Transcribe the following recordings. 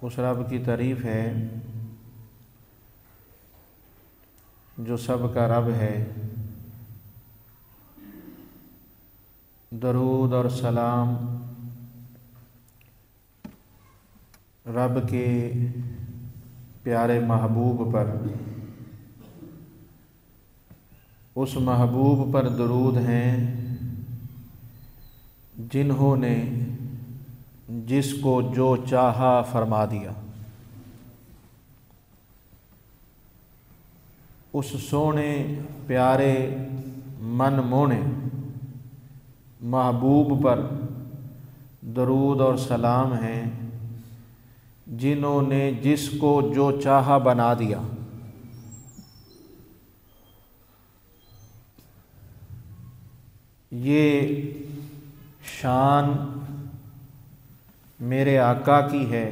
उस रब की तारीफ़ है जो सब का रब है। दरूद और सलाम रब के प्यारे महबूब पर, उस महबूब पर दरूद हैं जिन्होंने जिसको जो चाहा फरमा दिया। उस सोने प्यारे मन मोहने महबूब पर दरूद और सलाम हैं जिन्होंने जिसको जो चाहा बना दिया। ये शान मेरे आका की है,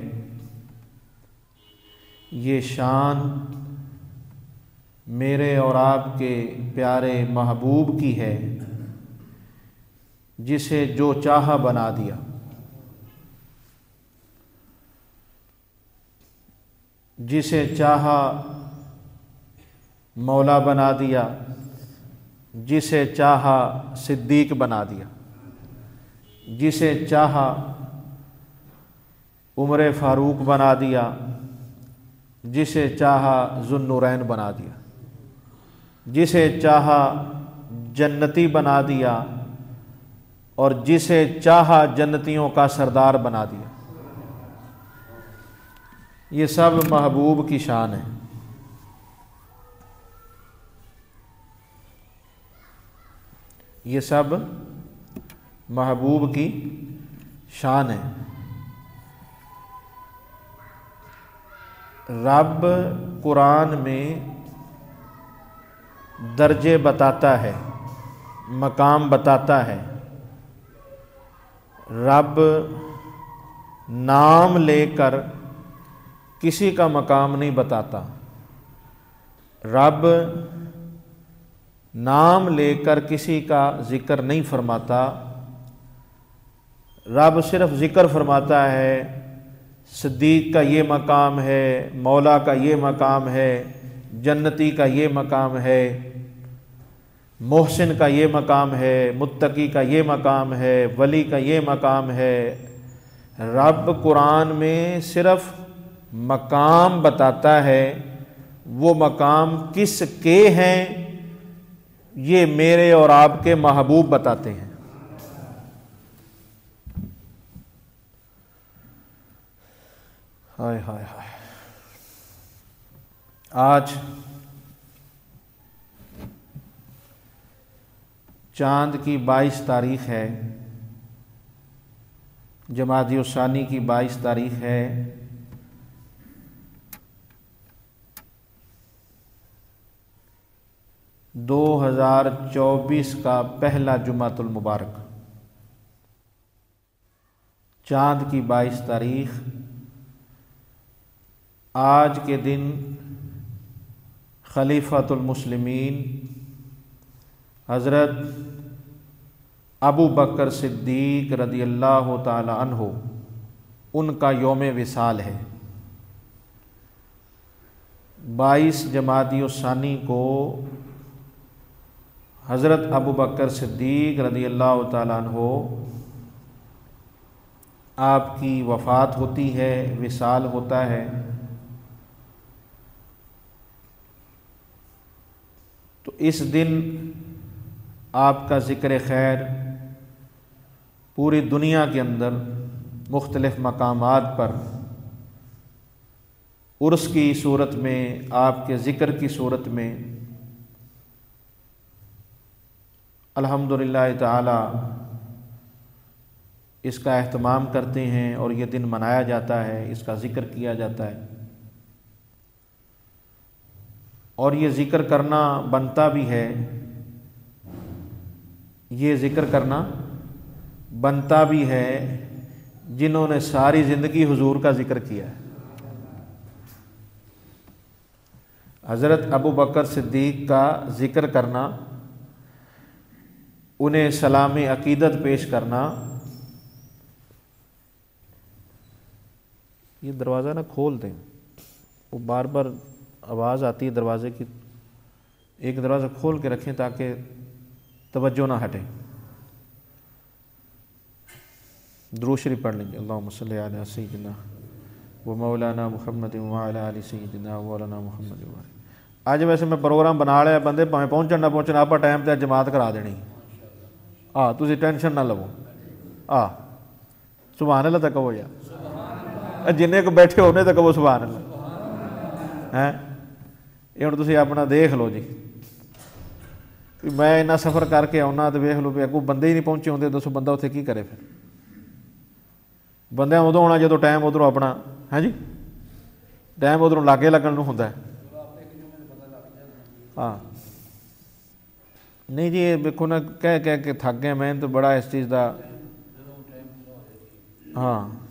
ये शान मेरे और आपके प्यारे महबूब की है जिसे जो चाहा बना दिया। जिसे चाहा मौला बना दिया, जिसे चाहा सिद्दीक बना दिया, जिसे चाहा उमर फ़ारूक बना दिया, जिसे चाहा ज़ुन्नुरैन बना दिया, जिसे चाहा जन्नती बना दिया और जिसे चाहा जन्नतियों का सरदार बना दिया। ये सब महबूब की शान है। ये सब महबूब की शान है। रब कुरान में दर्जे बताता है, मकाम बताता है। रब नाम लेकर किसी का मकाम नहीं बताता। रब नाम लेकर किसी का ज़िक्र नहीं फरमाता। रब सिर्फ़ ज़िक्र फरमाता है, सिद्दीक़ का ये मकाम है, मौला का ये मकाम है, जन्नती का ये मकाम है, मोहसिन का ये मकाम है, मुत्तकी का ये मकाम है, वली का ये मकाम है। रब कुरान में सिर्फ़ मकाम बताता है। वो मकाम किसके हैं ये मेरे और आपके महबूब बताते हैं। हाय हाय हाय। आज चाँद की 22 तारीख़ है, जमादी उसानी की 22 तारीख़ है। दो 2024 का पहला जुमातुल मुबारक, चाँद की 22 तारीख़। आज के दिन खलीफातुल मुस्लिमीन हज़रत अबू बकर सिद्दीक़ रदियल्लाहु ताला अन्हु उनका यौम विसाल है। 22 जमादी उसानी को हज़रत अबू बकर सिद्दीक़ रदियल्लाहु ताला अन्हु आपकी वफ़ात होती है, विसाल होता है। तो इस दिन आपका ज़िक्र खैर पूरी दुनिया के अंदर मुख्तलिफ़ मकामात पर उर्स की सूरत में, आपके ज़िक्र की सूरत में अल्हम्दुलिल्लाह ताला इसका एहतमाम करते हैं और ये दिन मनाया जाता है, इसका ज़िक्र किया जाता है। और ये ज़िक्र करना बनता भी है, ये ज़िक्र करना बनता भी है जिन्होंने सारी ज़िंदगी हुजूर का ज़िक्र किया है। हज़रत अबू बकर सिद्दीक़ का ज़िक्र करना, उन्हें सलाम अक़ीदत पेश करना, ये दरवाज़ा ना खोल दें, वो बार बार आवाज़ आती है दरवाज़े की। एक दरवाज़ा खोल के रखें ताकि तवज्जो ना हटे। दुरूद शरीफ पढ़ लेंगे। अल्लाहुम्मा सल्ली अला सय्यिदिना व मौलाना मुहम्मद व अला आलि सय्यिदिना व मौलाना मुहम्मद। अज वैसे मैं प्रोग्राम बना लिया, बंदे भावें पहुँचन ना पहुँचन, आप टाइम पर जमात करा देनी। तुसीं टेंशन ना लवो। सुभान अल्लाह तक कहो यार, जिन्ने को बैठे हो उन्हें तक कहो सुभान अल्लाह। हैं ये हुण तुसीं अपना देख लो जी, मैं इन्ना सफ़र करके आउना तो वेख लो भी अगों बंदे ही नहीं पहुँचे होंदे, दसो बंदा उत्थे की करे फिर। बंदे उदों आना जो टाइम उधरों अपना है जी, टाइम उधरों लागे लगन नूं हुंदा है। हाँ नहीं जी, ये देखो ना कह कह के थक गए मैं तो बड़ा इस चीज़ का। हाँ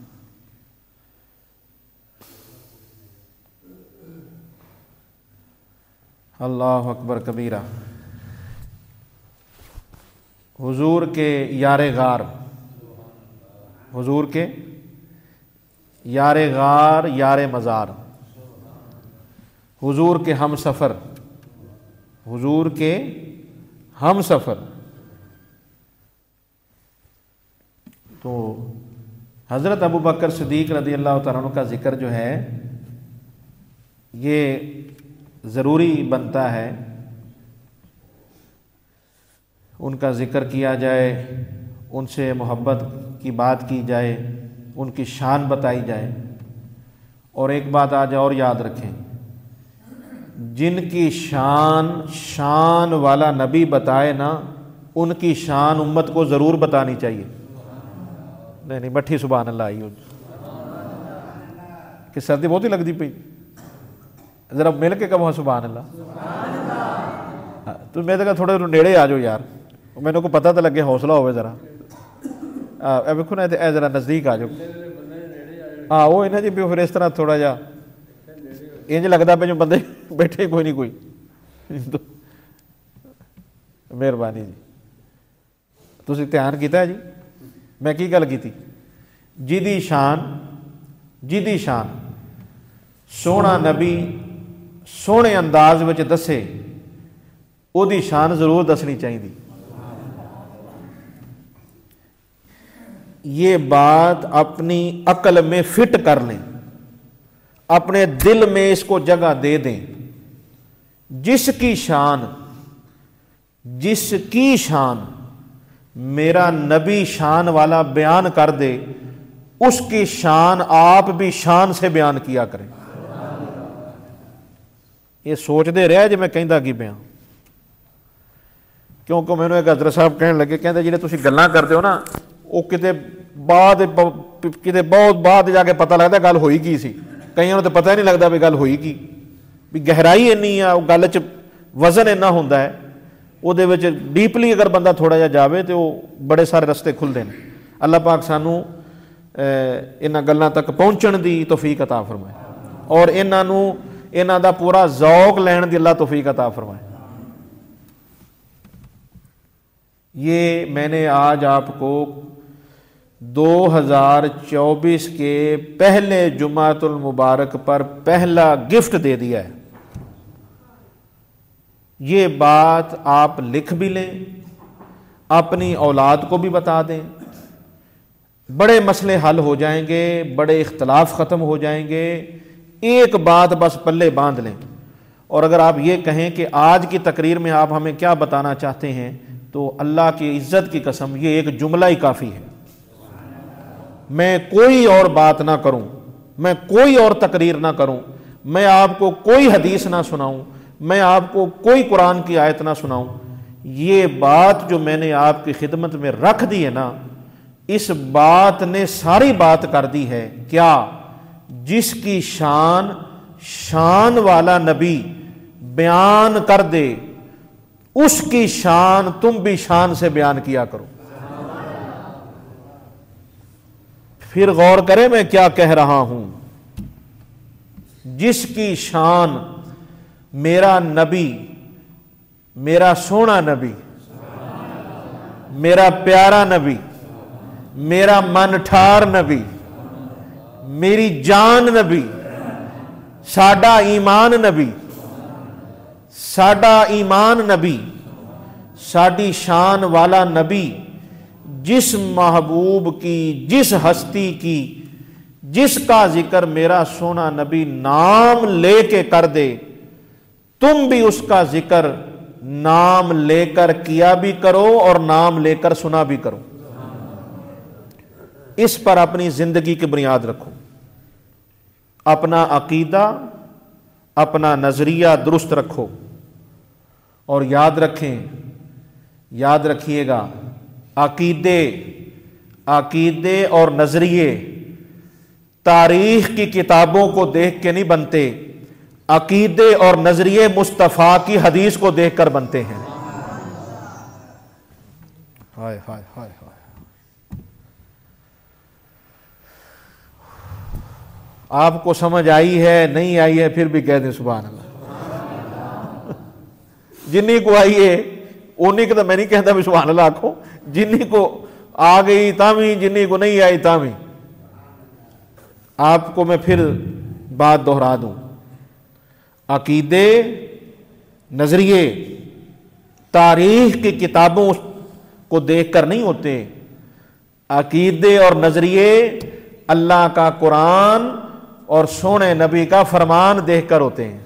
अल्लाह अकबर कबीरा। हुजूर के यारे गार, हुजूर के यारे गार यारे मज़ार, हुजूर के हम सफ़र, हुजूर के हम सफ़र। तो हज़रत अबू बकर सिद्दीक़ रज़ी अल्लाह तआला अन्हु का ज़िक्र जो है ये ज़रूरी बनता है, उनका ज़िक्र किया जाए, उनसे मोहब्बत की बात की जाए, उनकी शान बताई जाए। और एक बात आज और याद रखें, जिनकी शान शान वाला नबी बताए ना, उनकी शान उम्मत को ज़रूर बतानी चाहिए। नहीं बट्ठी सुभान अल्लाह आई हो कि सर्दी बहुत ही लगती पई, ज़रा मिल के कहो सुभान अल्लाह। तो मैं तो थोड़े नेड़े आ जाओ यार, मैंने को पता तो लगे, हौसला होवे ज़रा। वेखो ना ज़रा नज़दीक आ जाओ। हाँ वो इन्हें जी भी फिर इस तरह थोड़ा जा इंज लगता पे जो बंदे बैठे कोई नहीं कोई। तो मेहरबानी जी, तुसीं ध्यान किया जी मैं की गल की। जिदी शान सोहना नबी सोहने अंदाज विच दसे, उहदी शान जरूर दसनी चाहिए। ये बात अपनी अकल में फिट कर लें, अपने दिल में इसको जगह दे दें। जिसकी शान मेरा नबी शान वाला बयान कर दे, उसकी शान आप भी शान से बयान किया करें। ये सोचते रहे जो मैं कहता की पिया, क्योंकि मैंने एक हज़रत साहब कहने लगे, कहते जिहड़े तुसीं गल्लां करते हो ना, वो किते बहुत बाद जाके पता लगता गल होई की सी। कईयां नूं तो पता ही नहीं लगता भी गल होई की, भी गहराई इन्नी आ, गल च वजन इन्ना हुंदा है, उहदे विच डीपली अगर बंदा थोड़ा जिहा जावे तो बड़े सारे रस्ते खुलते हैं। अल्लाह पाक सानू इन्हां गल्लां तक पहुँचण दी तौफीक अता फरमाए और इन्हां दा पूरा ज़ौक लैण दी अल्लाह तौफीक अता फरमाए। ये मैंने आज आपको 2024 के पहले जुमातुल मुबारक पर पहला गिफ्ट दे दिया है। ये बात आप लिख भी लें, अपनी औलाद को भी बता दें, बड़े मसले हल हो जाएंगे, बड़े इख्तलाफ ख़त्म हो जाएंगे। एक बात बस पल्ले बांध लें। और अगर आप ये कहें कि आज की तकरीर में आप हमें क्या बताना चाहते हैं, तो अल्लाह की इज़्ज़त की कसम ये एक जुमला ही काफ़ी है। मैं कोई और बात ना करूं, मैं कोई और तकरीर ना करूं, मैं आपको कोई हदीस ना सुनाऊं, मैं आपको कोई कुरान की आयत ना सुनाऊं। ये बात जो मैंने आपकी खिदमत में रख दी है ना, इस बात ने सारी बात कर दी है। क्या? जिसकी शान वाला नबी बयान कर दे, उसकी शान तुम भी शान से बयान किया करो। फिर गौर करें मैं क्या कह रहा हूं। जिसकी शान मेरा नबी, मेरा सोना नबी, मेरा प्यारा नबी, मेरा मन ठार नबी, मेरी जान नबी, साडा ईमान नबी, साडा ईमान नबी, साडी शान वाला नबी, जिस महबूब की, जिस हस्ती की, जिसका जिक्र मेरा सोना नबी नाम लेके कर दे, तुम भी उसका जिक्र नाम लेकर किया भी करो और नाम लेकर सुना भी करो। इस पर अपनी जिंदगी की बुनियाद रखो, अपना अकीदा, अपना नजरिया दुरुस्त रखो और याद रखें, याद रखिएगा, अकीदे और नजरिए तारीख की किताबों को देख के नहीं बनते, अकीदे और नजरिए मुस्तफ़ा की हदीस को देखकर बनते हैं। हाय हाय हाय हाय। आपको समझ आई है नहीं आई है फिर भी कह दें सुभान अल्लाह। जिन्हीं को आई है उन्हीं को तो मैं नहीं कहता भी सुभान अल्लाह आखो, जिन्हीं को आ गई तामी, जिन्हीं को नहीं आई तामी। आपको मैं फिर बात दोहरा दूं, अकीदे नजरिए तारीख की किताबों को देखकर नहीं होते, अकीदे और नजरिए अल्लाह का कुरान और सोने नबी का फरमान देखकर होते हैं।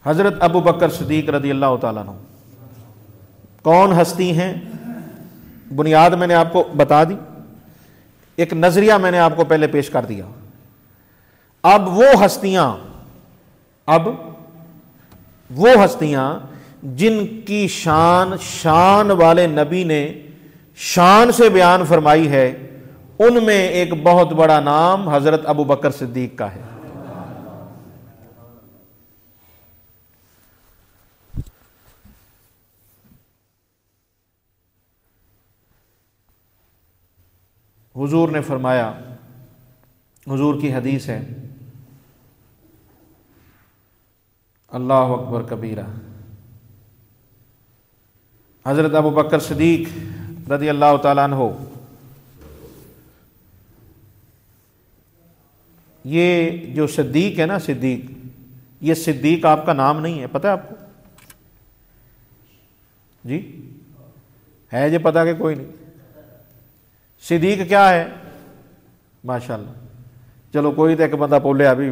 हजरत अबू बकर सिद्दीक रज़ी अल्लाह तआला अन्हु कौन हस्ती हैं? बुनियाद मैंने आपको बता दी, एक नजरिया मैंने आपको पहले पेश कर दिया। अब वो हस्तियां जिनकी शान वाले नबी ने शान से बयान फरमाई है, उनमें एक बहुत बड़ा नाम हजरत अबू बकर सिद्दीक का है। हुजूर ने फरमाया, हुजूर की हदीस है, अल्लाहु अकबर कबीरा, हजरत अबू बकर सिद्दीक रज़ी अल्लाह तआला अन्हु, ये जो सिद्दीक है ना, सिद्दीक, ये सिद्दीक आपका नाम नहीं है, पता है आपको जी? है जे पता कि कोई नहीं? सिद्दीक क्या है? माशाल्लाह, चलो कोई तो एक बंदा बोले अभी,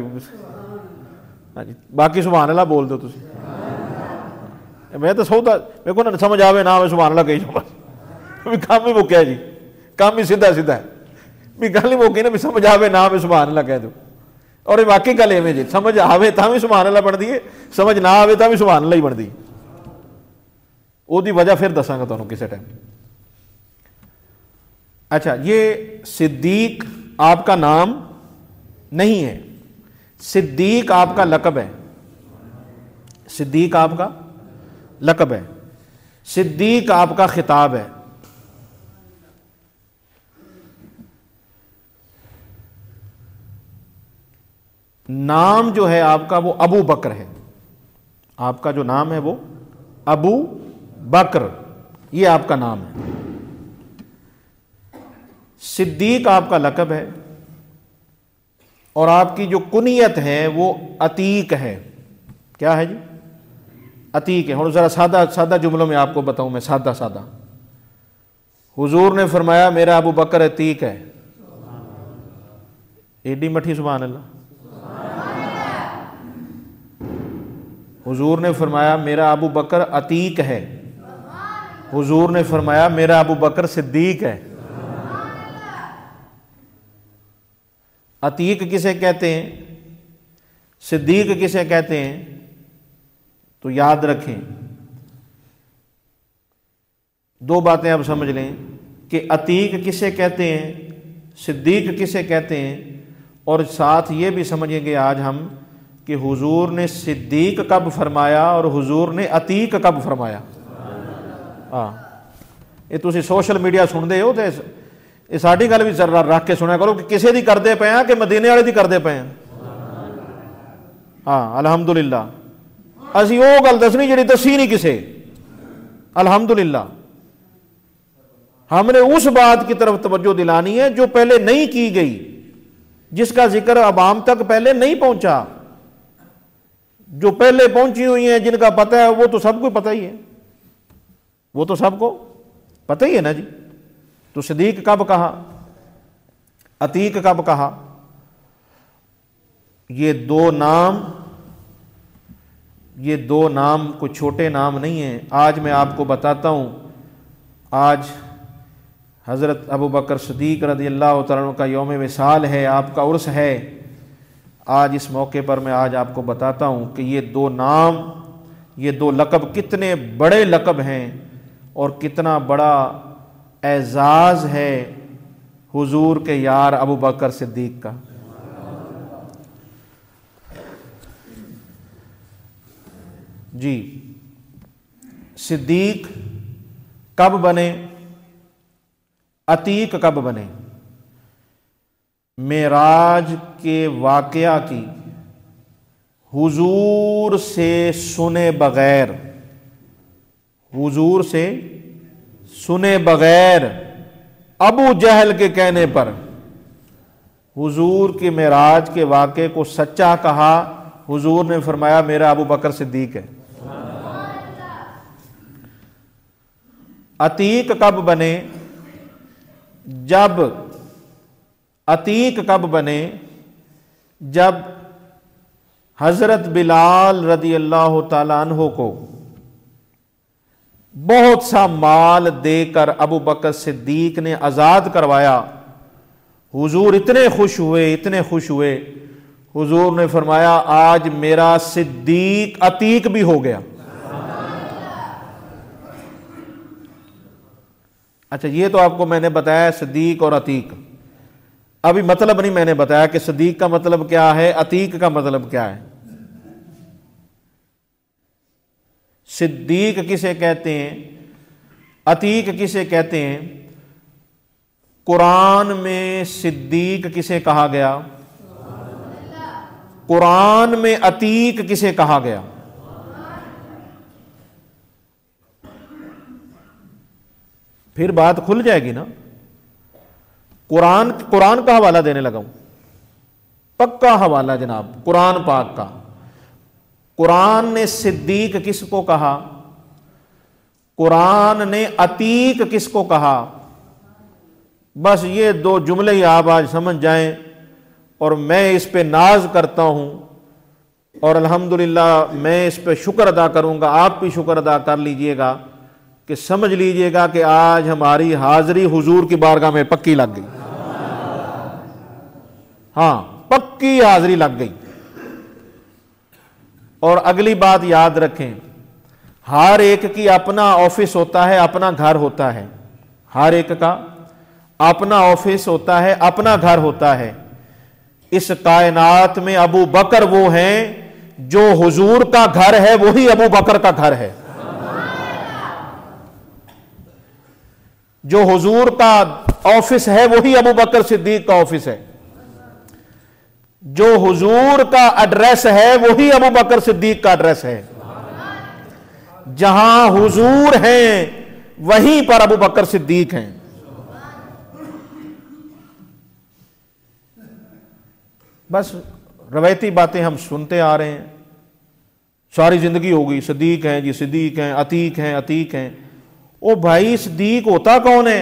हाँ जी, बाकी सुभान अल्लाह बोल दो तुसी। मैं तो सौदा मेरे को ना समझ आवे ना आवे सुभान अल्लाह कही जाओ बस, काम ही मुक्या जी, काम ही सीधा सीधा है भी, गल ही मुक्की ना भी समझ आवे ना आवे सुभान अल्लाह कह दो। और ये वाकई गल एवं जी, समझ आवे तां भी सुभान अल्लाह बनती है, समझ ना आवे तां भी सुभान अल्लाह ही बनती है। ओदी वजह फिर दसांगा तुहानूं किसी टाइम। अच्छा, ये सिद्दीक आपका नाम नहीं है, सिद्दीक आपका लक़ब है, सिद्दीक आपका लक़ब है, सिद्दीक आपका खिताब है। नाम जो है आपका वो अबू बकर है, आपका जो नाम है वो अबू बकर, ये आपका नाम है। सिद्दीक आपका लक़ब है और आपकी जो कुनियत है वो अतीक है। क्या है जी? अतीक है। और ज़रा सादा सादा जुमलों में आपको बताऊं मैं, सादा सादा। हुजूर ने फरमाया मेरा अबू बकर अतीक है, एडी मठी सुभान अल्लाह। हुजूर ने फरमाया मेरा अबू बकर अतीक है, हुजूर ने फरमाया मेरा अबू बकर सिद्दीक है। अतीक किसे कहते हैं, सिद्दीक किसे कहते हैं? तो याद रखें, दो बातें आप समझ लें कि अतीक किसे कहते हैं, सिद्दीक किसे कहते हैं, और साथ ये भी समझेंगे आज हम कि हुजूर ने सिद्दीक कब फरमाया और हुजूर ने अतीक कब फरमाया। हाँ, ये तुसी सोशल मीडिया सुनते हो तो ये साड़ी गल भी रख के सुनिया करो कि किसे दी करते पे हैं कि मदीने वाले दी करते पे हैं। हाँ, अल्हम्दुलिल्लाह, असी वो गल दसनी जी दसी नहीं किसे। अल्हम्दुलिल्लाह हमने उस बात की तरफ तवज्जो दिलानी है जो पहले नहीं की गई, जिसका जिक्र अवाम तक पहले नहीं पहुंचा। जो पहले पहुंची हुई हैं, जिनका पता है, वो तो सबको पता ही है, वो तो सबको पता ही है ना जी। तो सिद्दीक कब कहा, अतीक कब कहा, ये दो नाम कोई छोटे नाम नहीं हैं। आज मैं आपको बताता हूं, आज हज़रत अबू बकर सिद्दीक रज़ियल्लाहु तआला अन्हु का यौम विसाल है, आपका उर्स है। आज इस मौके पर मैं आज आपको बताता हूं कि ये दो नाम, ये दो लक़ब कितने बड़े लक़ब हैं और कितना बड़ा एजाज़ है हुजूर के यार अबू बकर सिद्दीक का। जी, सिद्दीक कब बने, अतीक कब बने? मेराज के वाकया की हुजूर से सुने बगैर, हुजूर से सुने बगैर अबू जहल के कहने पर हुजूर के मेराज के वाक़े को सच्चा कहा। हुजूर ने फरमाया मेरा अबू बकर सिद्दीक है। अतीक कब बने? अतीक कब बने? जब हजरत बिलाल रज़ियल्लाहु ताला अन्हु को बहुत सा माल देकर अबू बकर सिद्दीक ने आज़ाद करवाया। हुजूर इतने खुश हुए, इतने खुश हुए, हुजूर ने फरमाया आज मेरा सिद्दीक अतीक भी हो गया। अच्छा, ये तो आपको मैंने बताया सिद्दीक और अतीक। अभी मतलब नहीं मैंने बताया कि सिद्दीक का मतलब क्या है, अतीक का मतलब क्या है। सिद्दीक किसे कहते हैं, अतीक किसे कहते हैं? कुरान में सिद्दीक किसे कहा गया, कुरान में अतीक किसे कहा गया? फिर बात खुल जाएगी ना। कुरान का हवाला देने लगा हूं, पक्का हवाला जनाब, कुरान पाक का। कुरान ने सिद्दीक किसको कहा, कुरान ने अतीक किसको कहा? बस ये दो जुमले ही आप आज समझ जाएं और मैं इस पे नाज करता हूं और अल्हम्दुलिल्लाह मैं इस पे शुक्र अदा करूंगा, आप भी शुक्र अदा कर लीजिएगा कि समझ लीजिएगा कि आज हमारी हाजिरी हुजूर की बारगाह में पक्की लग गई। हाँ, पक्की हाजिरी लग गई। और अगली बात याद रखें, हर एक की अपना ऑफिस होता है, अपना घर होता है। हर एक का अपना ऑफिस होता है, अपना घर होता है। इस कायनात में अबू बकर वो हैं जो हुजूर का घर है, वही अबू बकर का घर है। जो हुजूर का ऑफिस है वही अबू बकर सिद्दीक का ऑफिस है। जो हुजूर का एड्रेस है वही अबू बकर सिद्दीक का एड्रेस है। जहां हुजूर हैं वहीं पर अबू बकर सिद्दीक हैं। बस रवायती बातें हम सुनते आ रहे हैं, सारी जिंदगी हो गई सिद्दीक हैं जी, सिद्दीक हैं, अतीक हैं, अतीक हैं। ओ भाई, सिद्दीक होता कौन है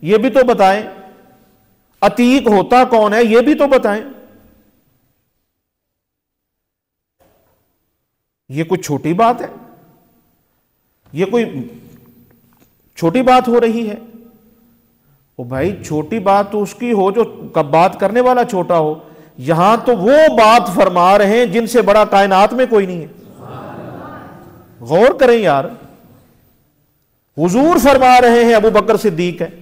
ये भी तो बताएं, अतीक होता कौन है ये भी तो बताएं। ये कोई छोटी बात है? ये कोई छोटी बात हो रही है? ओ भाई, छोटी बात तो उसकी हो जो कब बात करने वाला छोटा हो। यहां तो वो बात फरमा रहे हैं जिनसे बड़ा कायनात में कोई नहीं है। गौर करें यार, हुजूर फरमा रहे हैं अबू बकर सिद्दीक है।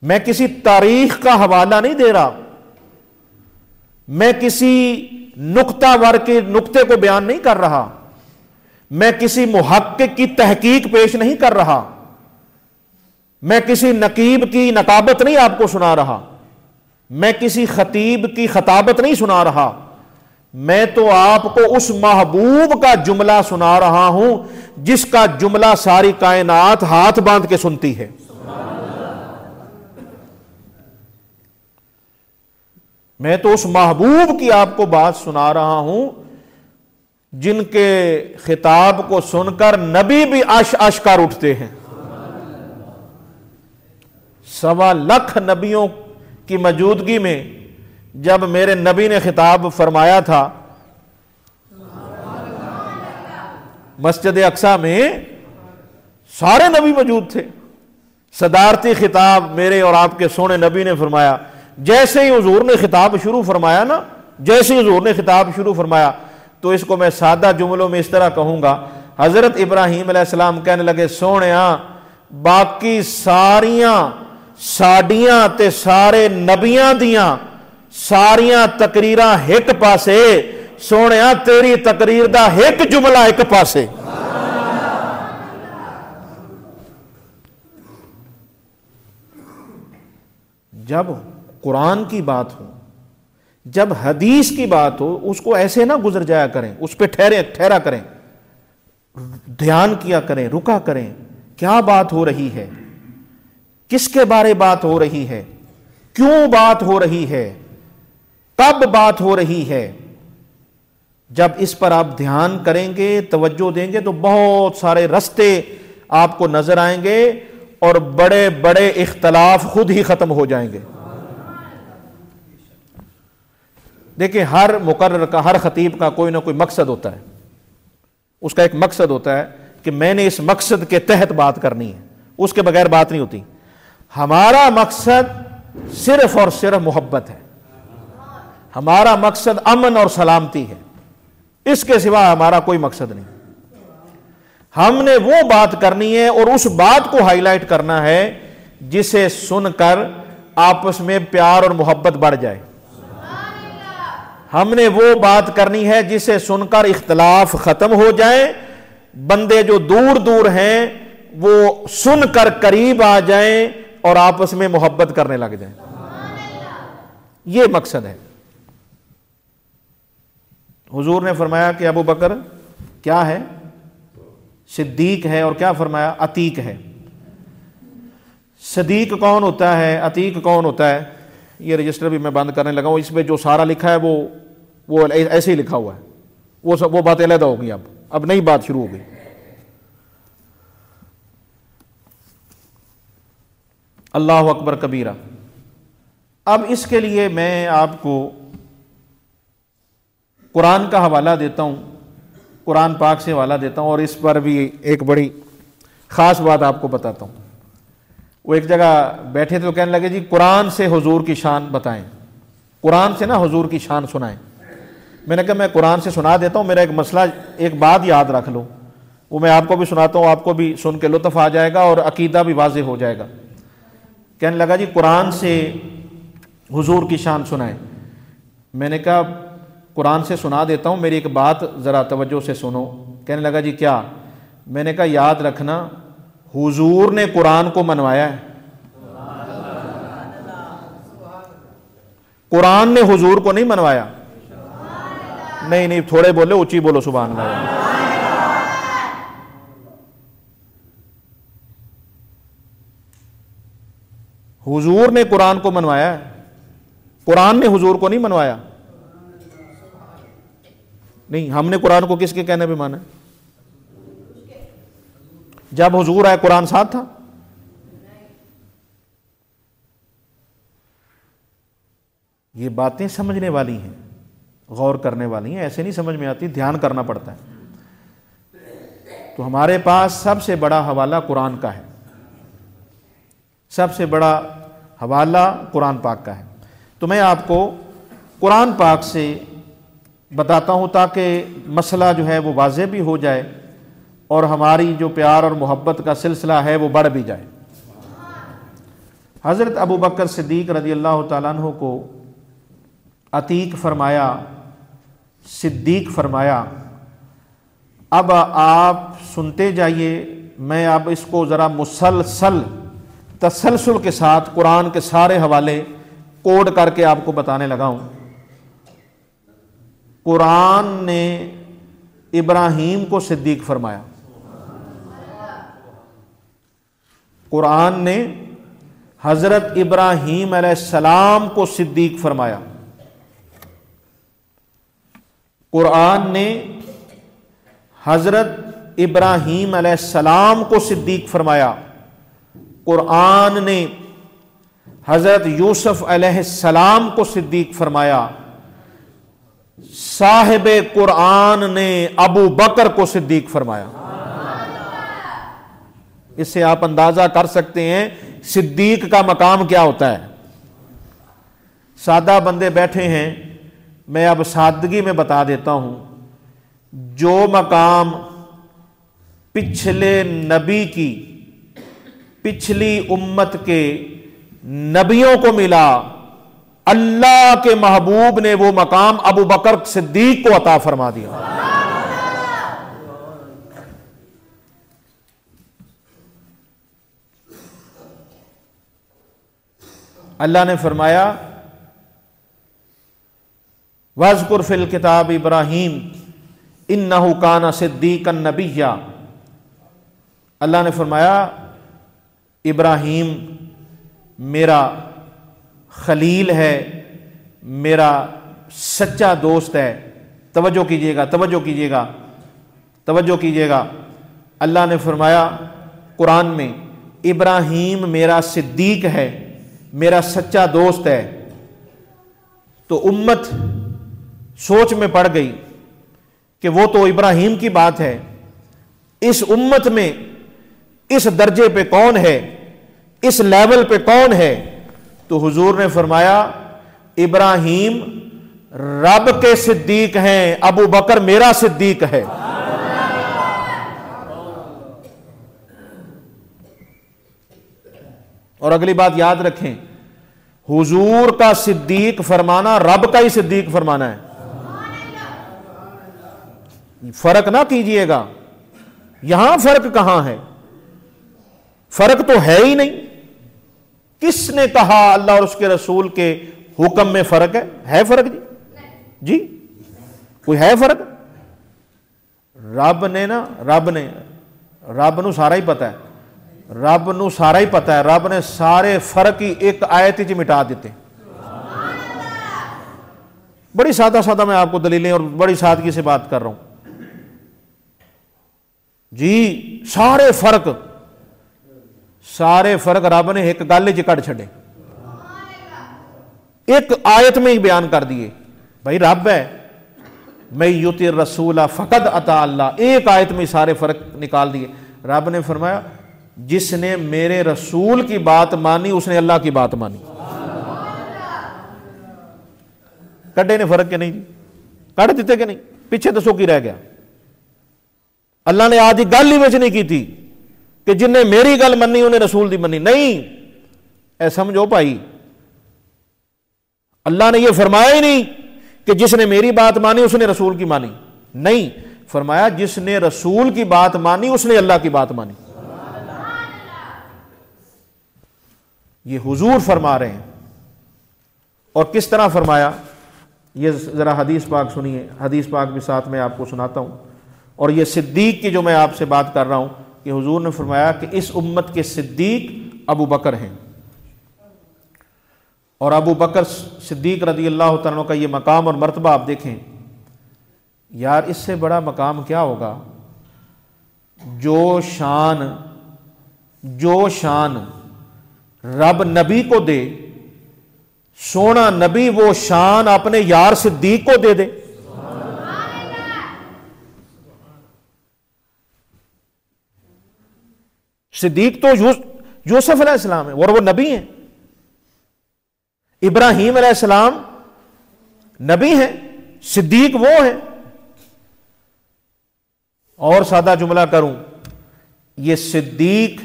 मैं किसी तारीख का हवाला नहीं दे रहा, मैं किसी नुक्तावर के नुक्ते को बयान नहीं कर रहा, मैं किसी मुहक्किक की तहकीक पेश नहीं कर रहा, मैं किसी नकीब की नकाबत नहीं आपको सुना रहा, मैं किसी खतीब की खताबत नहीं सुना रहा। मैं तो आपको उस महबूब का जुमला सुना रहा हूं जिसका जुमला सारी कायनात हाथ बांध के सुनती है। मैं तो उस महबूब की आपको बात सुना रहा हूं जिनके खिताब को सुनकर नबी भी आश कर उठते हैं। 1.25 लाख नबियों की मौजूदगी में जब मेरे नबी ने खिताब फरमाया था मस्जिद अक्सा में, सारे नबी मौजूद थे। सदारती खिताब मेरे और आपके सोने नबी ने फरमाया। जैसे ही हुजूर ने खिताब शुरू फरमाया ना, जैसे ही हुजूर ने खिताब शुरू फरमाया, तो इसको मैं सादा जुमलों में इस तरह कहूंगा, हजरत इब्राहीम अलैहिस्सलाम कहने लगे, सोनिया बाकी सारियां साडियां ते सारे नबियां दियां सारियां तकरीरां एक पासे, सोनिया तेरी तकरीर दा एक जुमला एक पासे। जब कुरान की बात हो, जब हदीस की बात हो, उसको ऐसे ना गुजर जाया करें, उस पर ठहरा करें, ध्यान किया करें, रुका करें, क्या बात हो रही है, किसके बारे बात हो रही है, क्यों बात हो रही है, कब बात हो रही है। जब इस पर आप ध्यान करेंगे, तवज्जो देंगे, तो बहुत सारे रास्ते आपको नजर आएंगे और बड़े बड़े इख्तलाफ खुद ही खत्म हो जाएंगे। देखिए, हर मुकर्रर का, हर खतीब का कोई ना कोई मकसद होता है। उसका एक मकसद होता है कि मैंने इस मकसद के तहत बात करनी है, उसके बगैर बात नहीं होती। हमारा मकसद सिर्फ और सिर्फ मोहब्बत है, हमारा मकसद अमन और सलामती है, इसके सिवा हमारा कोई मकसद नहीं। हमने वो बात करनी है और उस बात को हाईलाइट करना है जिसे सुनकर आपस में प्यार और मोहब्बत बढ़ जाए। हमने वो बात करनी है जिसे सुनकर इख्तलाफ खत्म हो जाए, बंदे जो दूर दूर हैं वो सुनकर करीब आ जाएं और आपस में मोहब्बत करने लग जाएं। ये मकसद है। हुजूर ने फरमाया कि अबू बकर क्या है, सिद्दीक है, और क्या फरमाया, अतीक है। सदीक कौन होता है, अतीक कौन होता है, ये रजिस्टर भी मैं बंद करने लगा हूं। इसमें जो सारा लिखा है वो ऐसे ही लिखा हुआ है, वो बातें अलग होगी। अब नई बात शुरू हो गई। अल्लाह अकबर कबीरा। अब इसके लिए मैं आपको कुरान का हवाला देता हूं, कुरान पाक से हवाला देता हूं, और इस पर भी एक बड़ी ख़ास बात आपको बताता हूं। वो एक जगह बैठे थे तो कहने लगे, जी कुरान से हुजूर की शान बताएं, कुरान से ना हुजूर की शान सुनाएं। मैंने कहा मैं कुरान से सुना देता हूं, मेरा एक मसला, एक बात याद रख लो, वो मैं आपको भी सुनाता हूं, आपको भी सुन के लुत्फ़ आ जाएगा और अकीदा भी वाज़े हो जाएगा। कहने लगा, जी कुरान से हुजूर की शान सुनाएं। मैंने कहा कुरान से सुना देता हूँ, मेरी एक बात ज़रा तवज्जो से सुनो। कहने लगा, जी क्या? मैंने कहा याद रखना, हुजूर ने कुरान को मनवाया है, कुरान ने हुजूर को नहीं मनवाया। नहीं, थोड़े बोले, ऊंची बोलो, सुभान अल्लाह। हुजूर ने कुरान को मनवाया है, कुरान ने हुजूर को नहीं मनवाया। नहीं, हमने कुरान को किसके कहने पे माना? जब हुजूर आए कुरान साथ था। ये बातें समझने वाली हैं, गौर करने वाली हैं, ऐसे नहीं समझ में आती, ध्यान करना पड़ता है। तो हमारे पास सबसे बड़ा हवाला कुरान का है, सबसे बड़ा हवाला कुरान पाक का है। तो मैं आपको कुरान पाक से बताता हूँ ताकि मसला जो है वो वाज़ेह भी हो जाए और हमारी जो प्यार और मोहब्बत का सिलसिला है वो बढ़ भी जाए। हज़रत अबू बकर सिद्दीक़ रज़ियल्लाहु ताला अन्हु को अतीक फरमाया, सिद्दीक फरमाया। अब आप सुनते जाइए, मैं अब इसको ज़रा मुसलसल तसलसल के साथ कुरान के सारे हवाले कोड करके आपको बताने लगा हूँ। कुरान ने इब्राहीम को सिद्दीक फरमाया। कुरान ने हजरत इब्राहीम अलैहिस्सलाम को सिद्दीक फरमाया। कुरान ने हजरत इब्राहीम अलैहिस्सलाम को सिद्दीक फरमाया। कुरान ने हजरत यूसुफ अलैहिस्सलाम को सिद्दीक फरमाया। साहिब कुरान ने अबू बकर को सिद्दीक फरमाया। इससे आप अंदाजा कर सकते हैं सिद्दीक का मकाम क्या होता है। सादा बंदे बैठे हैं, मैं अब सादगी में बता देता हूं। जो मकाम पिछले नबी की, पिछली उम्मत के नबियों को मिला, अल्लाह के महबूब ने वो मकाम अबू बकर सिद्दीक को अता फरमा दिया। अल्लाह ने फरमाया वज़कुर फिल किताब इब्राहीम इन्नहु काना सिद्दीकन नबिय्या। अल्लाह ने फरमाया इब्राहीम मेरा खलील है, मेरा सच्चा दोस्त है। तवज्जो कीजिएगा, तवज्जो कीजिएगा, तवज्जो कीजिएगा। अल्लाह ने फरमाया कुरान में इब्राहीम मेरा सिद्दीक है, मेरा सच्चा दोस्त है। तो उम्मत सोच में पड़ गई कि वो तो इब्राहीम की बात है, इस उम्मत में इस दर्जे पे कौन है, इस लेवल पे कौन है। तो हुजूर ने फरमाया इब्राहीम रब के सिद्दीक हैं, अबू बकर मेरा सिद्दीक है। और अगली बात याद रखें, हुजूर का सिद्दीक फरमाना रब का ही सिद्दीक फरमाना है। फर्क ना कीजिएगा, यहां फर्क कहां है, फर्क तो है ही नहीं। किसने कहा अल्लाह और उसके रसूल के हुक्म में फर्क है फर्क जी? जी कोई है फर्क? रब ने ना, रब नू सारा ही पता है, रब नू सारा ही पता है। रब ने सारे फर्क ही एक आयत च मिटा देते। बड़ी सादा सादा मैं आपको दलीलें और बड़ी सादगी से बात कर रहा हूं जी। सारे फर्क रब ने एक गल च कढ़ छड़े, एक आयत में ही बयान कर दिए। भाई रब है, मैं युति रसूला फकद अता अल्लाह, एक आयत में सारे फर्क निकाल दिए। रब ने फरमाया जिसने मेरे रसूल की बात मानी उसने अल्लाह की बात मानी। कड्डे ने फर्क के नहीं, कढ़ दिते कि नहीं? पीछे दसो की रह गया? अल्लाह ने आज गल ही विच नहीं की थी कि जिन्हें मेरी गल मनी उन्हें रसूल दी मनी। नहीं, ऐ समझो भाई, अल्लाह ने यह फरमाया ही नहीं कि जिसने मेरी बात मानी उसने रसूल की मानी। नहीं, फरमाया जिसने रसूल की बात मानी उसने अल्लाह की बात मानी। ये हुजूर फरमा रहे हैं। और किस तरह फरमाया, ये जरा हदीस पाक सुनिए। हदीस पाक भी साथ में आपको सुनाता हूं। और ये सिद्दीक की जो मैं आपसे बात कर रहा हूं कि हुजूर ने फरमाया कि इस उम्मत के सिद्दीक अबू बकर हैं। और अबू बकर सिद्दीक रदी अल्लाह तआला का ये मकाम और मर्तबा आप देखें यार, इससे बड़ा मकाम क्या होगा। जो शान रब नबी को दे, सोना नबी वो शान अपने यार सिद्दीक को दे दे। सिद्दीक तो यूसुफ अलैहिस्सलाम है और वो नबी हैं। इब्राहीम अलैहिस्सलाम नबी हैं, सिद्दीक वो है। और सादा जुमला करूं, ये सिद्दीक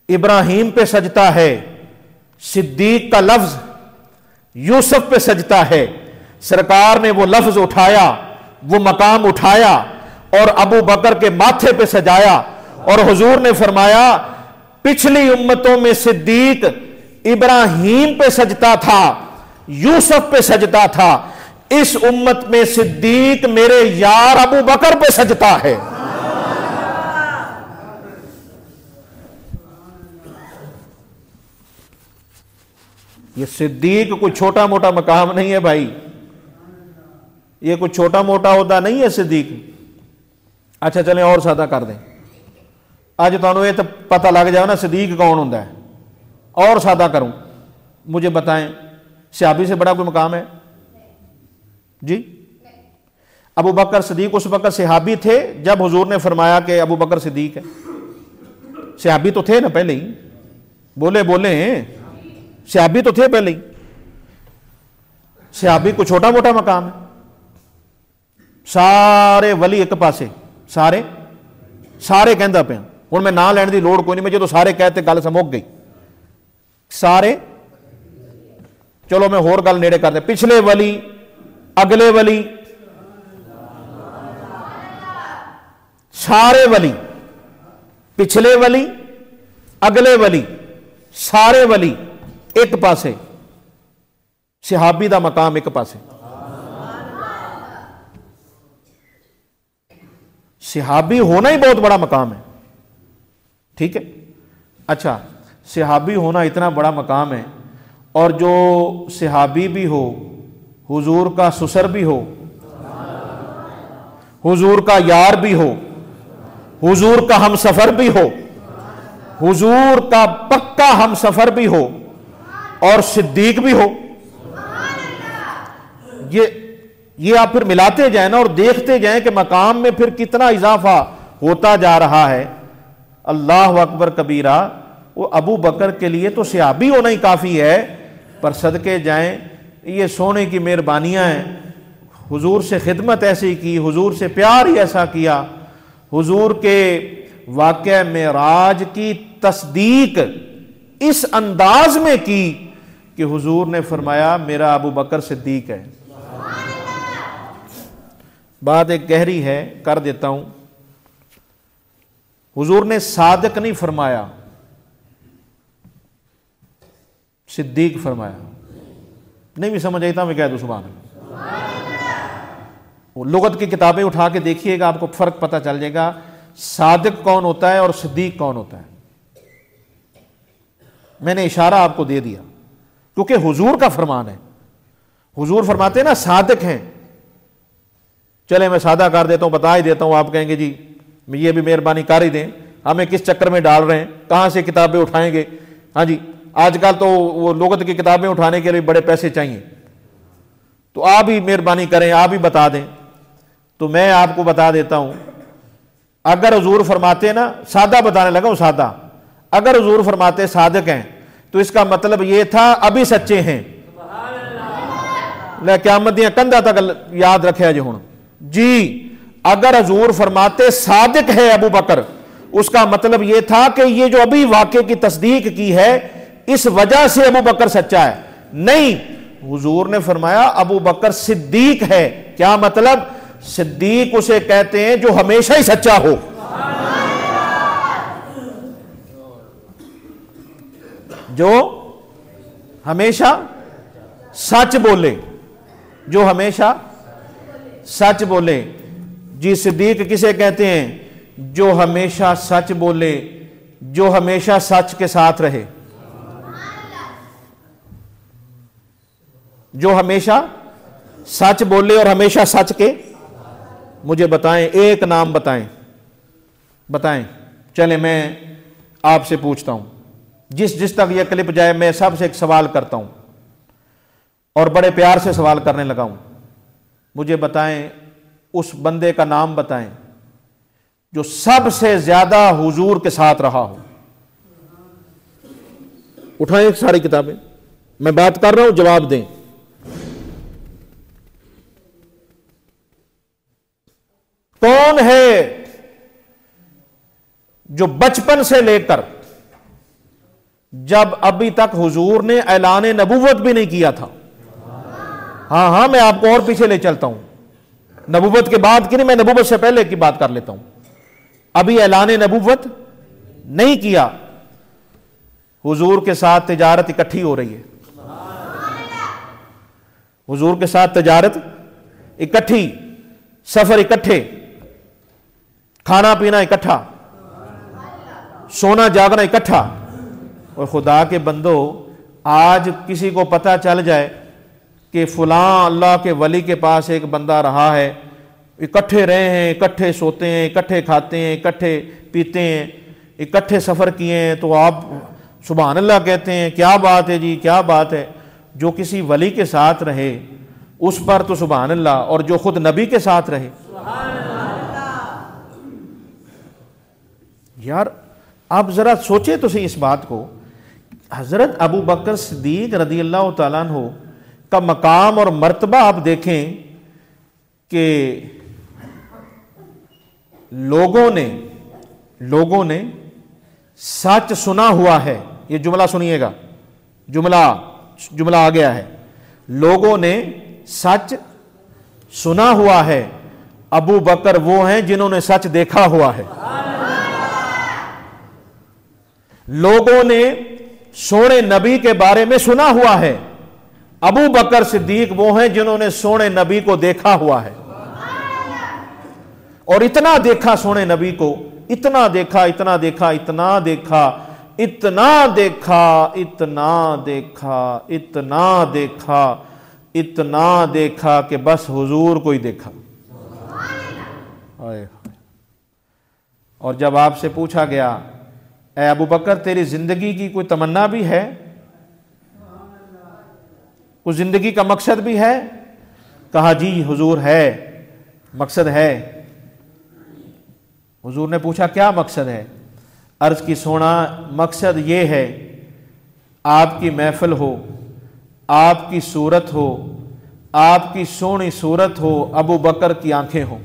इब्राहीम पे सजता है, सिद्दीक का लफ्ज यूसुफ पे सजता है। सरकार ने वो लफ्ज उठाया, वो मकाम उठाया और अबू बकर के माथे पे सजाया। और हुजूर ने फरमाया पिछली उम्मतों में सिद्दीक इब्राहीम पे सजता था, यूसुफ पे सजदा था, इस उम्मत में सिद्दीक मेरे यार अबू बकर पे सजदा है। ये सिद्दीक कोई छोटा मोटा मकाम नहीं है भाई, ये कोई छोटा मोटा होता नहीं है सिद्दीक। अच्छा चलें और सादा कर दें, अज तुहानू ये तो पता लग जाए ना सिद्दीक कौन होता है। और सादा करूं, मुझे बताएं सहाबी से बड़ा कोई मकाम है जी? अबू बकर सिद्दीक उस वक्त सहाबी थे जब हुजूर ने फरमाया कि अबू बकर सिद्दीक है। सहाबी तो थे ना पहले ही, बोले बोले सहाबी तो थे पहले ही। सहाबी को छोटा मोटा मकाम है, सारे वली एक पासे, सारे सारे कहता पे हूं मैं ना लैण की लोड़ कोई नहीं, मैं जो सारे कहते गल मुक गई। सारे चलो मैं होर गल नेड़े कर दे, पिछले वली अगले वली सारे वली, पिछले वली अगले वली सारे वली एक पासे, सहाबी का मकाम एक पासे। सहाबी होना ही बहुत बड़ा मकाम है, ठीक है। अच्छा सहाबी होना इतना बड़ा मकाम है, और जो सहाबी भी हो, हुजूर का सुसर भी हो, हुजूर का यार भी हो, हुजूर का हमसफर भी हो, हुजूर का पक्का हमसफर भी हो, और सिद्दीक भी हो, ये आप फिर मिलाते जाए ना और देखते जाए कि मकाम में फिर कितना इजाफा होता जा रहा है। अल्लाह अकबर कबीरा। वो अबू बकर के लिए तो सहाबी होना ही काफ़ी है, पर सदके जाएं, ये सोने की मेहरबानियाँ हैं। हुजूर से खिदमत ऐसी की, हुजूर से प्यार ही ऐसा किया, हुजूर के वाक़या मेराज की तस्दीक इस अंदाज में की कि हुजूर ने फरमाया मेरा अबू बकर सिद्दीक है। बात एक गहरी है, कर देता हूं। हुजूर ने सादिक नहीं फरमाया, सिद्दीक फरमाया। नहीं भी समझ आई था मैं कह दूं सुभान अल्लाह। लुगत की किताबें उठा के देखिएगा, आपको फर्क पता चल जाएगा सादिक कौन होता है और सिद्दीक कौन होता है। मैंने इशारा आपको दे दिया क्योंकि हुजूर का फरमान है। हुजूर फरमाते हैं ना सादिक हैं। चले मैं सादा कर देता हूं, बता ही देता हूं, आप कहेंगे जी ये भी मेहरबानी कर ही दें, हमें किस चक्कर में डाल रहे हैं, कहां से किताबें उठाएंगे। हाँ जी, आजकल तो वो लुगत की किताबें उठाने के लिए बड़े पैसे चाहिए, तो आप ही मेहरबानी करें, आप ही बता दें। तो मैं आपको बता देता हूं, अगर हुजूर फरमाते ना, सादा बताने लगा हूं सादा, अगर हुजूर फरमाते सादिक हैं तो इसका मतलब ये था अभी सच्चे हैं। ले क़यामत दी कंधा तक याद रखे जो हुण जी। अगर हुजूर फरमाते सादिक है अबू बकर, उसका मतलब यह था कि ये जो अभी वाक़े की तस्दीक की है इस वजह से अबू बकर सच्चा है। नहीं, हुजूर ने फरमाया अबू बकर सिद्दीक है। क्या मतलब? सिद्दीक उसे कहते हैं जो हमेशा ही सच्चा हो, जो हमेशा सच बोले, जो हमेशा सच बोले। जी सिद्दीक किसे कहते हैं? जो हमेशा सच बोले, जो हमेशा सच के साथ रहे, जो हमेशा सच बोले और हमेशा सच के। मुझे बताएं, एक नाम बताएं, बताएं। चले मैं आपसे पूछता हूं, जिस जिस तक यह क्लिप जाए मैं सबसे एक सवाल करता हूं और बड़े प्यार से सवाल करने लगा हूं। मुझे बताएं, उस बंदे का नाम बताएं जो सबसे ज्यादा हुजूर के साथ रहा हो। उठाएं सारी किताबें, मैं बात कर रहा हूं, जवाब दें। कौन है जो बचपन से लेकर जब अभी तक हुजूर ने ऐलान नबूवत भी नहीं किया था। हाँ, मैं आपको और पीछे ले चलता हूं, नबूवत के बाद की नहीं, मैं नबूवत से पहले की बात कर लेता हूं। अभी ऐलान नबूवत नहीं किया, हुजूर के साथ तिजारत इकट्ठी हो रही है। हुजूर के साथ तजारत इकट्ठी, सफर इकट्ठे, खाना पीना इकट्ठा, सोना जागना इकट्ठा। और खुदा के बंदो, आज किसी को पता चल जाए कि फलां अल्लाह के वली के पास एक बंदा रहा है, इकट्ठे रहे हैं, इकट्ठे सोते हैं, इकट्ठे खाते हैं, इकट्ठे पीते हैं, इकट्ठे सफ़र किए हैं, तो आप सुभान अल्लाह कहते हैं, क्या बात है जी, क्या बात है। जो किसी वली के साथ रहे उस पर तो सुभान अल्लाह, और जो खुद नबी के साथ रहे, यार आप ज़रा सोचे तो सही इस बात को। हज़रत अबू बकर सिद्दीक रज़ी अल्लाह तआला अन्हु का मकाम और मर्तबा आप देखें कि लोगों ने सच सुना हुआ है। ये जुमला सुनिएगा, जुमला आ गया है। लोगों ने सच सुना हुआ है, अबू बकर वो हैं जिन्होंने सच देखा हुआ है। लोगों ने सोने नबी के बारे में सुना हुआ है, अबू बकर सिद्दीक वो हैं जिन्होंने सोने नबी को देखा हुआ है। और इतना देखा सोने नबी को, इतना देखा, इतना देखा, इतना देखा, इतना देखा, इतना देखा, इतना देखा, इतना देखा कि बस हुजूर को ही देखा। और जब आपसे पूछा गया, ए अबू बकर तेरी जिंदगी की कोई तमन्ना भी है, कोई जिंदगी का मकसद भी है? कहा जी हुजूर है, मकसद है। हुजूर ने पूछा क्या मकसद है? अर्ज की सोना मकसद ये है आपकी महफिल हो, आपकी सूरत हो, आपकी सोनी सूरत हो, अबू बकर की आंखें हो,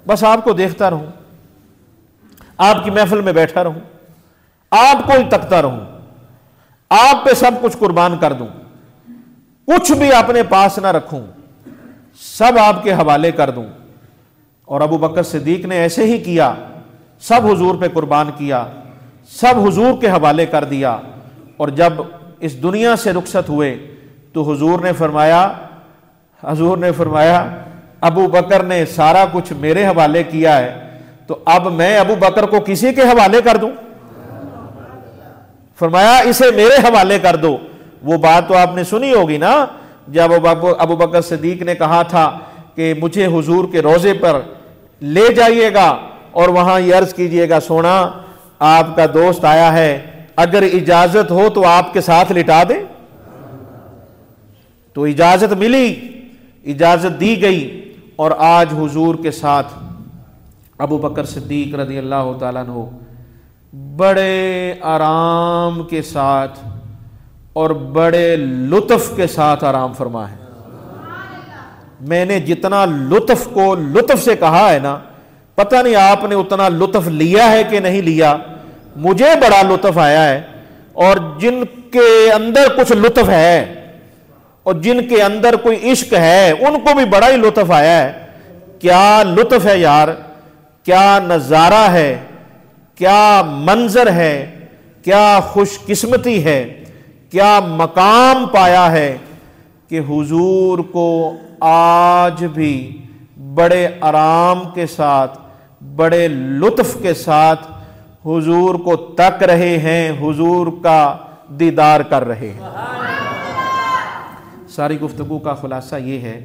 बस आपको देखता रहूं, आपकी महफिल में बैठा रहूं, आपको ही तकता रहूं, आप पे सब कुछ कुर्बान कर दूं, कुछ भी अपने पास ना रखूं, सब आपके हवाले कर दूं। और अबू बकर सिद्दीक ने ऐसे ही किया, सब हुजूर पे कुर्बान किया, सब हुजूर के हवाले कर दिया। और जब इस दुनिया से रुखसत हुए तो हुजूर ने फरमाया अबू बकर ने सारा कुछ मेरे हवाले किया है, तो अब मैं अबू बकर को किसी के हवाले कर दूं? फरमाया इसे मेरे हवाले कर दो। वो बात तो आपने सुनी होगी ना, जब अबू बकर सिद्दीक ने कहा था कि मुझे हुजूर के रोजे पर ले जाइएगा और वहां ये अर्ज कीजिएगा, सोना आपका दोस्त आया है, अगर इजाजत हो तो आपके साथ लिटा दे। तो इजाजत मिली, इजाजत दी गई, और आज हुजूर के साथ अबू बकर सिद्दीक रज़ी अल्लाह तआला अन्हु बड़े आराम के साथ और बड़े लुत्फ के साथ आराम फरमा है। मैंने जितना लुत्फ को लुत्फ से कहा है ना, पता नहीं आपने उतना लुत्फ लिया है कि नहीं लिया। मुझे बड़ा लुत्फ आया है, और जिनके अंदर कुछ लुत्फ है और जिनके अंदर कोई इश्क है उनको भी बड़ा ही लुत्फ आया है। क्या लुत्फ है यार, क्या नजारा है, क्या मंजर है, क्या खुशकिस्मती है, क्या मकाम पाया है कि हुजूर को आज भी बड़े आराम के साथ, बड़े लुत्फ के साथ हुजूर को तक रहे हैं, हुजूर का दीदार कर रहे हैं। सारी गुफ्तगू का खुलासा ये है,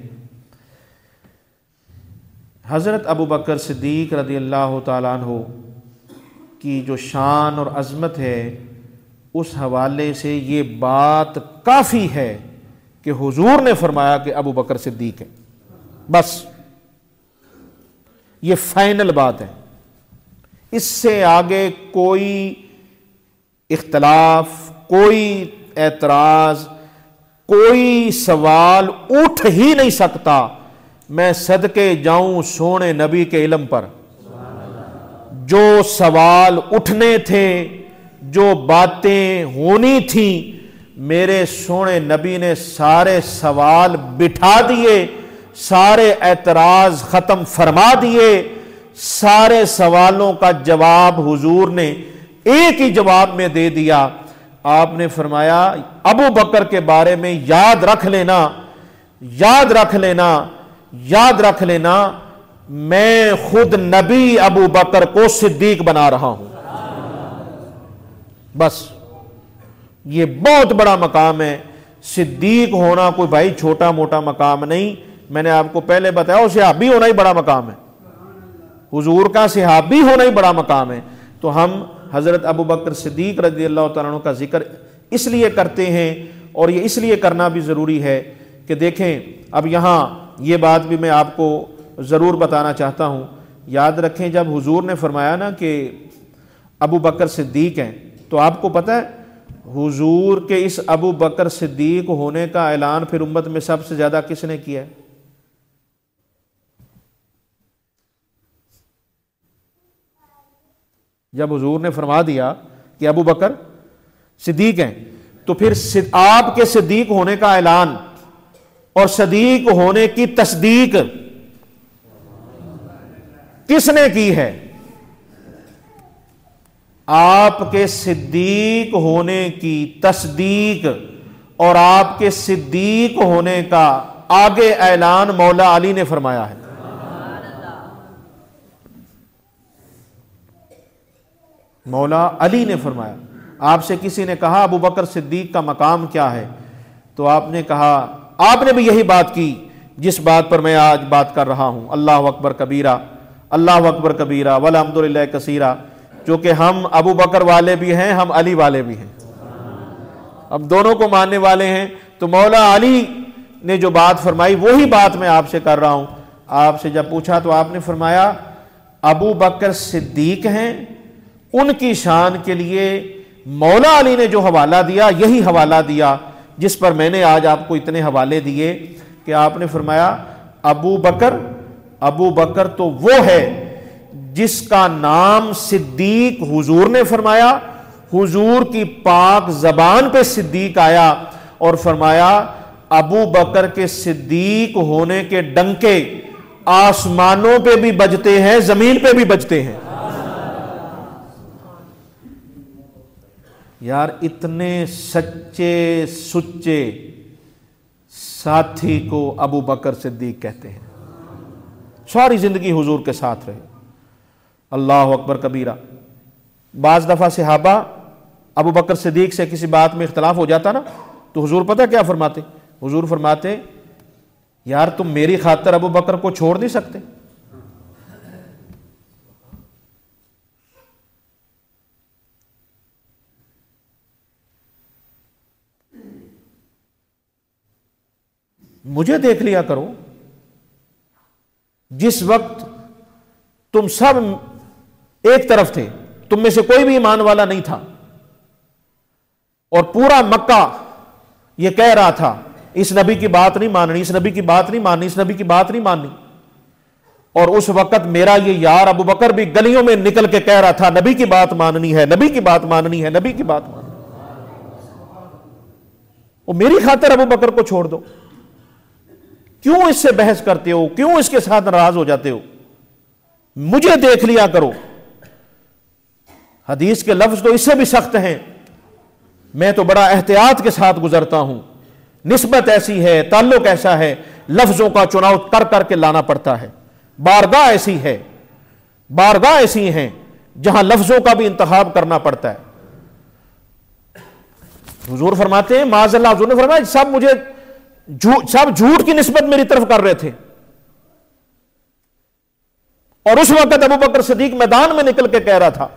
हज़रत अबू बकर सिद्दीक रज़ी अल्लाह तआला अन्हु की जो शान और अज़मत है, उस हवाले से ये बात काफ़ी है कि हुजूर ने फरमाया कि अबू बकर सिद्दीक है, बस ये फाइनल बात है। इससे आगे कोई इख्तलाफ, कोई एतराज़, कोई सवाल उठ ही नहीं सकता। मैं सदके जाऊं सोने नबी के इल्म पर, जो सवाल उठने थे, जो बातें होनी थी, मेरे सोने नबी ने सारे सवाल बिठा दिए, सारे एतराज खत्म फरमा दिए, सारे सवालों का जवाब हुजूर ने एक ही जवाब में दे दिया। आपने फरमाया अबू बकर के बारे में याद रख लेना, याद रख लेना, याद रख लेना, मैं खुद नबी अबू बकर को सिद्दीक बना रहा हूं। बस ये बहुत बड़ा मकाम है। सिद्दीक होना कोई भाई छोटा मोटा मकाम नहीं। मैंने आपको पहले बताया और सहाबी होना ही बड़ा मकाम है। हुजूर का सहाबी होना ही बड़ा मकाम है। तो हम हजरत अबू बकर सिद्दीक रज़ी अल्लाह तआला अन्हु का जिक्र इसलिए करते हैं, और ये इसलिए करना भी ज़रूरी है कि देखें, अब यहाँ ये बात भी मैं आपको ज़रूर बताना चाहता हूँ। याद रखें, जब हुजूर ने फरमाया ना कि अबू बकर सिद्दीक हैं, तो आपको पता है हुजूर के इस अबू बकर सिद्दीक होने का ऐलान फिर उम्मत में सबसे ज़्यादा किसने किया है? जब हुजूर ने फरमा दिया कि अबू बकर सिद्दीक हैं, तो फिर आपके सिद्दीक होने का ऐलान और सिद्दीक होने की तस्दीक किसने की है? आपके सिद्दीक होने की तस्दीक और आपके सिद्दीक होने का आगे ऐलान मौला अली ने फरमाया है। मौला अली ने फरमाया। आपसे किसी ने कहा अबू बकर सिद्दीक का मकाम क्या है, तो आपने कहा, आपने भी यही बात की जिस बात पर मैं आज बात कर रहा हूं, अल्लाह अकबर कबीरा, अल्लाह अकबर कबीरा वल्हम्दुलिल्लाह कसीरा। जो कि हम अबू बकर वाले भी हैं, हम अली वाले भी हैं, अब दोनों को मानने वाले हैं। तो मौला अली ने जो बात फरमाई वही बात मैं आपसे कर रहा हूं। आपसे जब पूछा तो आपने फरमाया अबू बकर सिद्दीक हैं, उनकी शान के लिए मौला अली ने जो हवाला दिया यही हवाला दिया जिस पर मैंने आज आपको इतने हवाले दिए कि आपने फरमाया अबू बकर तो वो है जिसका नाम सिद्दीक हुजूर ने फरमाया, हुजूर की पाक जबान पे सिद्दीक आया और फरमाया अबू बकर के सिद्दीक होने के डंके आसमानों पे भी बजते हैं, जमीन पे भी बजते हैं। यार इतने सच्चे सुच्चे साथी को अबू बकर सिद्दीक कहते हैं। सारी जिंदगी हुजूर के साथ रहे। अल्लाह अकबर कबीरा। बाज दफा सहाबा अबू बकर सिद्दीक से किसी बात में इख्तलाफ हो जाता ना, तो हुजूर पता क्या फरमाते? हुजूर फरमाते यार तुम मेरी खातिर अबू बकर को छोड़ नहीं सकते। मुझे देख लिया करो। जिस वक्त तुम सब एक तरफ थे, तुम में से कोई भी ईमान वाला नहीं था, और पूरा मक्का यह कह रहा था इस नबी की बात नहीं माननी, इस नबी की बात नहीं माननी, इस नबी की बात नहीं माननी। और उस वक्त मेरा ये यार अबू बकर भी गलियों में निकल के कह रहा था नबी की बात माननी है, नबी की बात माननी है, नबी की बात माननी। और मेरी खातिर अबू बकर को छोड़ दो। क्यों इससे बहस करते हो? क्यों इसके साथ नाराज हो जाते हो? मुझे देख लिया करो। हदीस के लफ्ज तो इससे भी सख्त हैं। मैं तो बड़ा एहतियात के साथ गुजरता हूं। निस्बत ऐसी है, ताल्लुक ऐसा है, लफ्जों का चुनाव कर करके लाना पड़ता है। बारगाह ऐसी है, बारगाह ऐसी हैं जहां लफ्जों का भी इंतखाब करना पड़ता है। हुजूर फरमाते हैं माज़अल्लाह, हुजूर ने फरमाया सब मुझे सब झूठ की निस्बत मेरी तरफ कर रहे थे। और उस वक्त अबू बकर सिद्दीक मैदान में निकल के कह रहा था,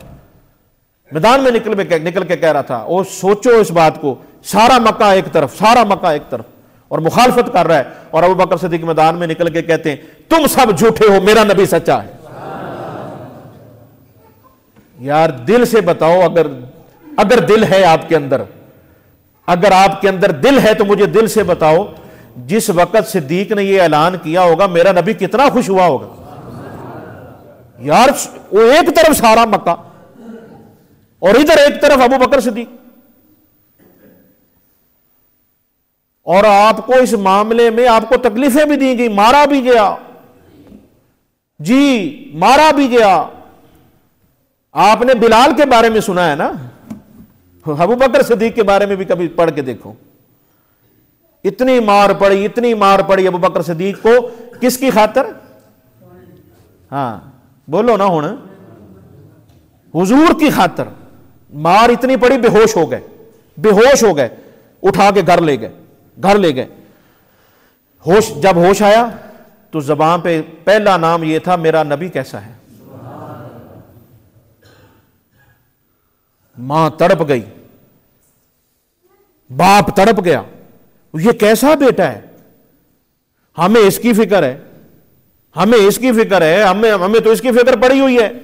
मैदान में निकल के कह रहा था। और सोचो इस बात को, सारा मक्का एक तरफ, सारा मक्का एक तरफ, और मुखालफत कर रहा है, और अबू बकर सिद्दीक मैदान में निकल के कहते हैं तुम सब झूठे हो, मेरा नबी सच्चा है। यार दिल से बताओ, अगर दिल है आपके अंदर, अगर आपके अंदर दिल है तो मुझे दिल से बताओ, जिस वक्त सिद्दीक ने यह ऐलान किया होगा मेरा नबी कितना खुश हुआ होगा। यार वो एक तरफ सारा मक्का और इधर एक तरफ अबू बकर सिद्दीक, और आपको इस मामले में आपको तकलीफें भी दी गई, मारा भी गया जी, मारा भी गया। आपने बिलाल के बारे में सुना है ना, अबू बकर सिद्दीक के बारे में भी कभी पढ़ के देखो, इतनी मार पड़ी अबू बकर सिद्दीक को, किसकी खातर? हाँ बोलो ना हुण, हुजूर की खातर मार इतनी पड़ी, बेहोश हो गए, उठा के घर ले गए। होश, जब होश आया तो ज़बान पे पहला नाम यह था, मेरा नबी कैसा है। मां तड़प गई, बाप तड़प गया, ये कैसा बेटा है, हमें इसकी फिक्र है, हमें तो इसकी फिक्र पड़ी हुई है,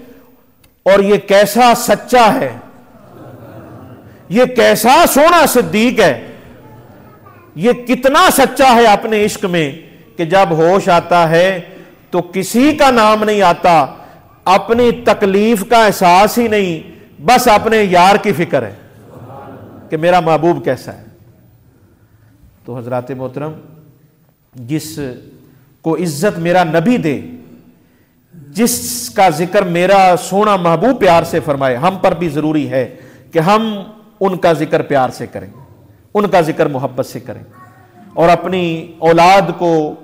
और ये कैसा सच्चा है, ये कैसा सोना सिद्दीक है, ये कितना सच्चा है अपने इश्क में कि जब होश आता है तो किसी का नाम नहीं आता, अपनी तकलीफ का एहसास ही नहीं, बस अपने यार की फिक्र है कि मेरा महबूब कैसा है। तो हजरात मोहतरम, जिसको इज्जत मेरा नबी दे, जिसका जिक्र मेरा सोना महबूब प्यार से फरमाए, हम पर भी जरूरी है कि हम उनका जिक्र प्यार से करें, उनका जिक्र मोहब्बत से करें, और अपनी औलाद को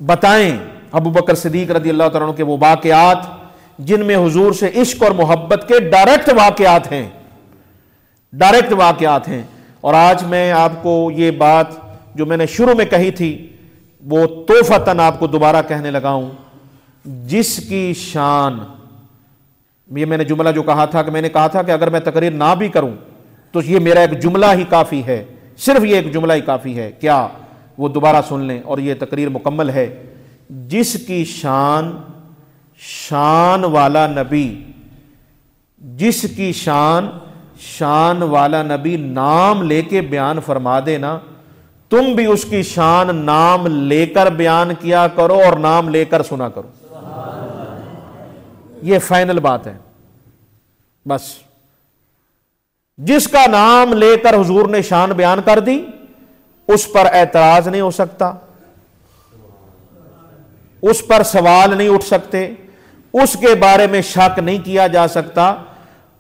बताएं अबू बकर सिद्दीक रज़ी अल्लाह तआला अन्हु के वो वाक़यात जिनमें हुजूर से इश्क और मोहब्बत के डायरेक्ट वाक़यात हैं। और आज मैं आपको ये बात जो मैंने शुरू में कही थी वो तोहफतन आपको दोबारा कहने लगा हूं, जिसकी शान, ये मैंने जुमला जो कहा था कि मैंने कहा था कि अगर मैं तकरीर ना भी करूं तो ये मेरा एक जुमला ही काफ़ी है, सिर्फ ये एक जुमला ही काफ़ी है। क्या? वो दोबारा सुन लें और ये तकरीर मुकम्मल है। जिसकी शान वाला नबी, जिसकी शान वाला नबी नाम लेके बयान फरमा देना, तुम भी उसकी शान नाम लेकर बयान किया करो और नाम लेकर सुना करो। ये फाइनल बात है। बस जिसका नाम लेकर हुजूर ने शान बयान कर दी, उस पर एतराज नहीं हो सकता, उस पर सवाल नहीं उठ सकते, उसके बारे में शक नहीं किया जा सकता।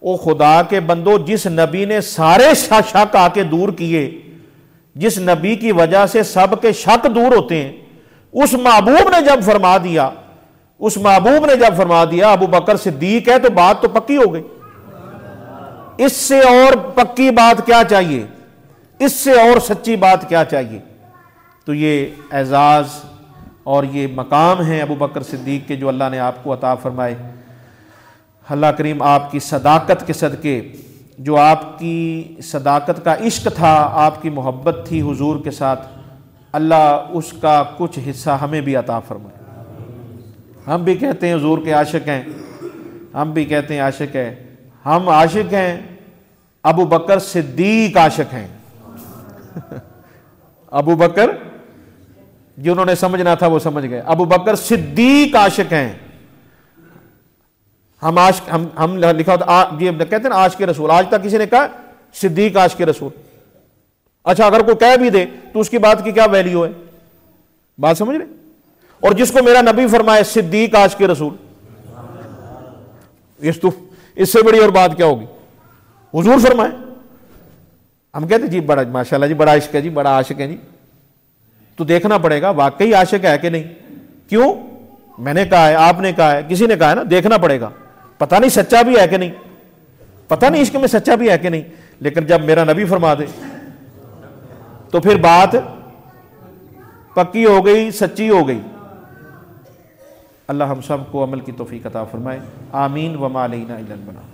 ओ खुदा के बंदो, जिस नबी ने सारे शक आके दूर किए, जिस नबी की वजह से सबके शक दूर होते हैं, उस महबूब ने जब फरमा दिया अबू बकर सिद्दीक है, तो बात तो पक्की हो गई। इससे और पक्की बात क्या चाहिए, इससे और सच्ची बात क्या चाहिए। तो ये एजाज और ये मकाम है अबू बकर सिद्दीक के जो अल्लाह ने आपको अता फरमाए। अल्लाह करीम आपकी सदाकत के सदके, जो आपकी सदाकत का इश्क था, आपकी मोहब्बत थी हुजूर के साथ, अल्लाह उसका कुछ हिस्सा हमें भी अता फरमाए। हम भी कहते हैं हुजूर के आशिक हैं, हम भी कहते हैं आशिक हैं, हम आशिक हैं, अबू बकर सिद्दीक आशिक हैं। अबू बकर, जिन्होंने समझना था वो समझ गए, अबू बकर सिद्दीक आशिक हैं। हम लिखा होता, ये कहते हैं ना आशिक रसूल, आज तक किसी ने कहा सिद्दीक आशिक रसूल। अच्छा, अगर कोई कह भी दे तो उसकी बात की क्या वैल्यू है, बात समझ रहे। और जिसको मेरा नबी फरमाए सिद्दीक आशिक रसूल, इससे बड़ी और बात क्या होगी। हुजूर फरमाए, हम कहते जी बड़ा माशाल्लाह जी, बड़ा इश्क है जी, बड़ा आशिक है जी। तो देखना पड़ेगा वाकई आशिक है कि नहीं। क्यों? मैंने कहा है, आपने कहा है, किसी ने कहा है ना, देखना पड़ेगा। पता नहीं सच्चा भी है कि नहीं, पता नहीं इश्क में सच्चा भी है कि नहीं, लेकिन जब मेरा नबी फरमा दे तो फिर बात पक्की हो गई, सच्ची हो गई। अल्लाह हम सब को अमल की तौफीक अता फरमाए। आमीन। व मा अलैना इल्लल बलाग।